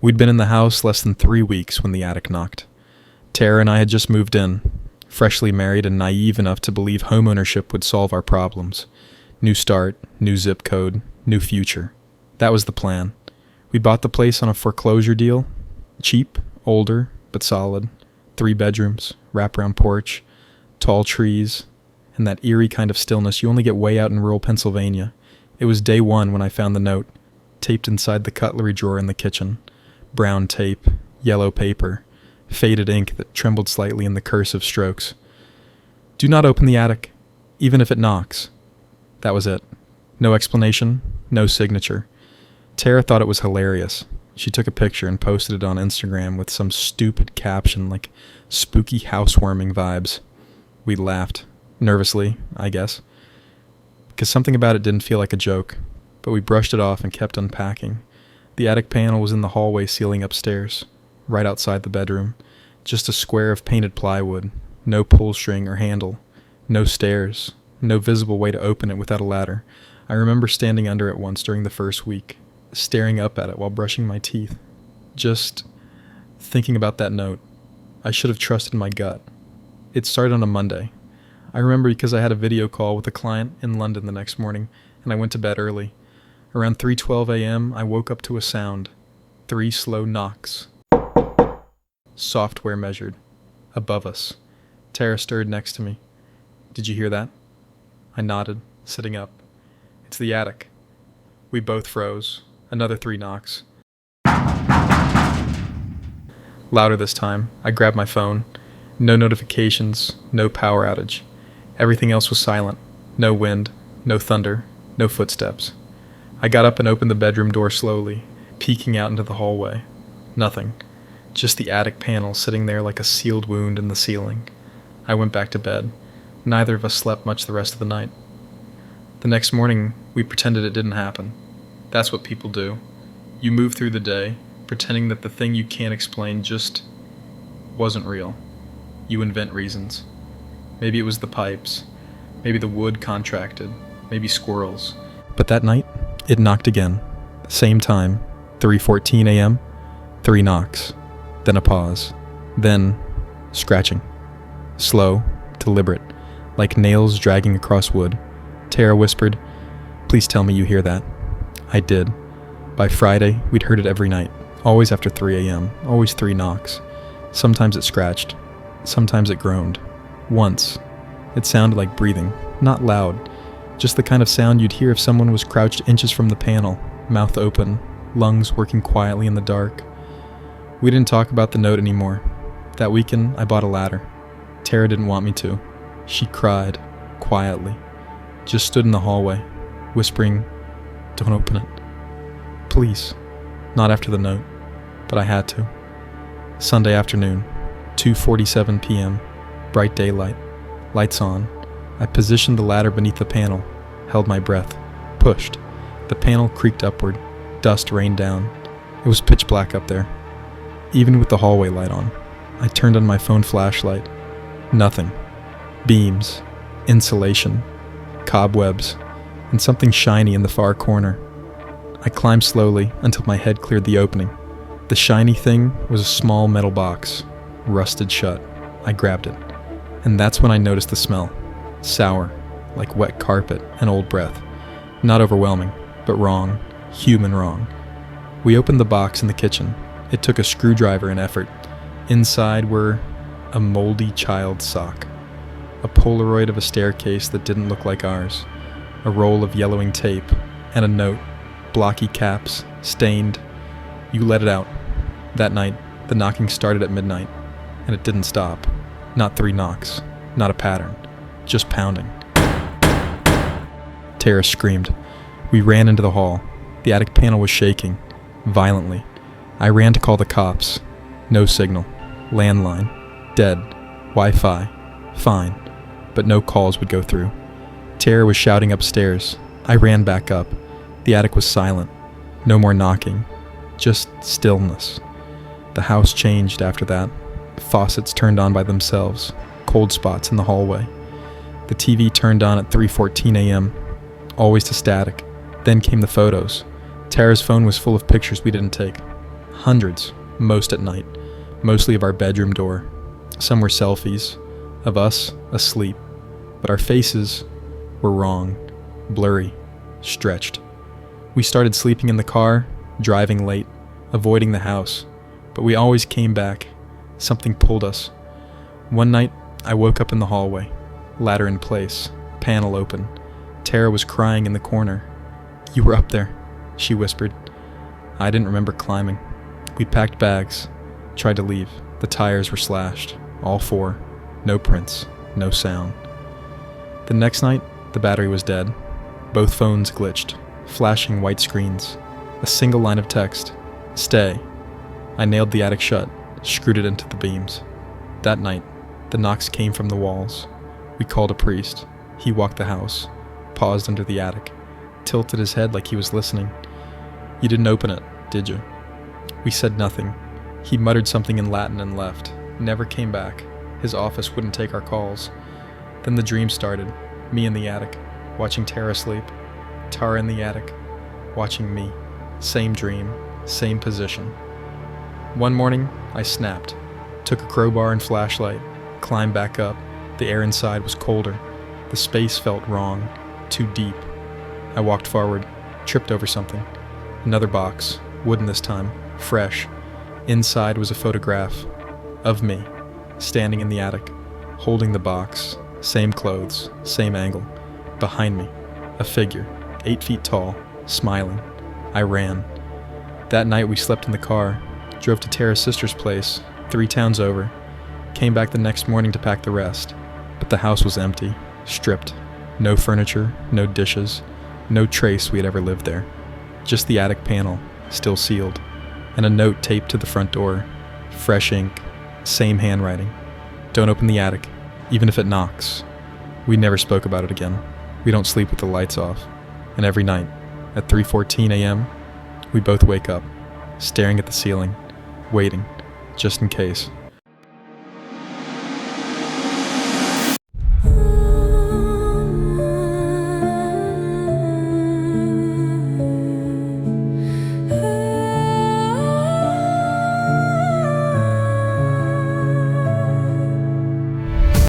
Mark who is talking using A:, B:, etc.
A: We'd been in the house less than 3 weeks when the attic knocked. Tara and I had just moved in, freshly married and naive enough to believe homeownership would solve our problems. New start, new zip code, new future. That was the plan. We bought the place on a foreclosure deal. Cheap, older, but solid. 3 bedrooms, wraparound porch, tall trees, and that eerie kind of stillness you only get way out in rural Pennsylvania. It was day 1 when I found the note, taped inside the cutlery drawer in the kitchen. Brown tape, yellow paper, faded ink that trembled slightly in the cursive strokes. Do not open the attic, even if it knocks. That was it. No explanation, no signature. Tara thought it was hilarious. She took a picture and posted it on Instagram with some stupid caption like spooky housewarming vibes. We laughed, nervously, I guess, because something about it didn't feel like a joke, but we brushed it off and kept unpacking. The attic panel was in the hallway ceiling upstairs, right outside the bedroom. Just a square of painted plywood, no pull string or handle, no stairs, no visible way to open it without a ladder. I remember standing under it once during the first week, staring up at it while brushing my teeth. Just thinking about that note. I should have trusted my gut. It started on a Monday. I remember because I had a video call with a client in London the next morning, and I went to bed early. Around 3:12 a.m., I woke up to a sound. 3 slow knocks. Software measured. Above us. Tara stirred next to me. Did you hear that? I nodded, sitting up. It's the attic. We both froze. Another 3 knocks. Louder this time. I grabbed my phone. No notifications, no power outage. Everything else was silent. No wind, no thunder, no footsteps. I got up and opened the bedroom door slowly, peeking out into the hallway. Nothing. Just the attic panel sitting there like a sealed wound in the ceiling. I went back to bed. Neither of us slept much the rest of the night. The next morning, we pretended it didn't happen. That's what people do. You move through the day, pretending that the thing you can't explain just wasn't real. You invent reasons. Maybe it was the pipes. Maybe the wood contracted. Maybe squirrels. But that night, it knocked again. Same time, 3:14 a.m., 3 knocks. Then a pause. Then scratching. Slow, deliberate, like nails dragging across wood. Tara whispered, "Please tell me you hear that." I did. By Friday, we'd heard it every night. Always after 3 a.m., always 3 knocks. Sometimes it scratched. Sometimes it groaned. Once, it sounded like breathing, not loud, just the kind of sound you'd hear if someone was crouched inches from the panel, mouth open, lungs working quietly in the dark. We didn't talk about the note anymore. That weekend, I bought a ladder. Tara didn't want me to. She cried, quietly. Just stood in the hallway, whispering, "Don't open it. Please." Not after the note, but I had to. Sunday afternoon, 2:47 p.m., bright daylight, lights on. I positioned the ladder beneath the panel, held my breath, pushed. The panel creaked upward, dust rained down. It was pitch black up there. Even with the hallway light on, I turned on my phone flashlight. Nothing. Beams, insulation, cobwebs, and something shiny in the far corner. I climbed slowly until my head cleared the opening. The shiny thing was a small metal box, rusted shut. I grabbed it, and that's when I noticed the smell. Sour, like wet carpet and old breath. Not overwhelming, but wrong, human wrong. We opened the box in the kitchen. It took a screwdriver and effort. Inside were a moldy child's sock, a Polaroid of a staircase that didn't look like ours, a roll of yellowing tape, and a note, blocky caps, stained. "You let it out." That night, the knocking started at midnight, and it didn't stop. Not 3 knocks, not a pattern, just pounding. Tara screamed. We ran into the hall. The attic panel was shaking, violently. I ran to call the cops. No signal. Landline. Dead. Wi-Fi. Fine. But no calls would go through. Tara was shouting upstairs. I ran back up. The attic was silent. No more knocking. Just stillness. The house changed after that. Faucets turned on by themselves. Cold spots in the hallway. The TV turned on at 3:14 a.m. Always to static. Then came the photos. Tara's phone was full of pictures we didn't take. Hundreds, most at night, mostly of our bedroom door. Some were selfies of us asleep, but our faces were wrong, blurry, stretched. We started sleeping in the car, driving late, avoiding the house, but we always came back. Something pulled us. One night, I woke up in the hallway, ladder in place, panel open. Tara was crying in the corner. "You were up there," she whispered. I didn't remember climbing. We packed bags, tried to leave. The tires were slashed, all four. No prints, no sound. The next night, the battery was dead. Both phones glitched, flashing white screens. A single line of text, "Stay." I nailed the attic shut, screwed it into the beams. That night, the knocks came from the walls. We called a priest. He walked the house, paused under the attic, tilted his head like he was listening. "You didn't open it, did you?" We said nothing. He muttered something in Latin and left. Never came back. His office wouldn't take our calls. Then the dream started. Me in the attic, watching Tara sleep. Tara in the attic, watching me. Same dream, same position. One morning, I snapped. Took a crowbar and flashlight. Climbed back up. The air inside was colder. The space felt wrong. Too deep. I walked forward. Tripped over something. Another box. Wooden this time. Fresh. Inside was a photograph of me, standing in the attic, holding the box. Same clothes, same angle. Behind me, a figure, 8 feet tall, smiling. I ran. That night we slept in the car, drove to Tara's sister's place, 3 towns over, came back the next morning to pack the rest. But the house was empty, stripped. No furniture, no dishes, no trace we had ever lived there. Just the attic panel, still sealed, and a note taped to the front door. Fresh ink, same handwriting. "Don't open the attic, even if it knocks." We never spoke about it again. We don't sleep with the lights off. And every night, at 3:14 a.m., we both wake up, staring at the ceiling, waiting, just in case.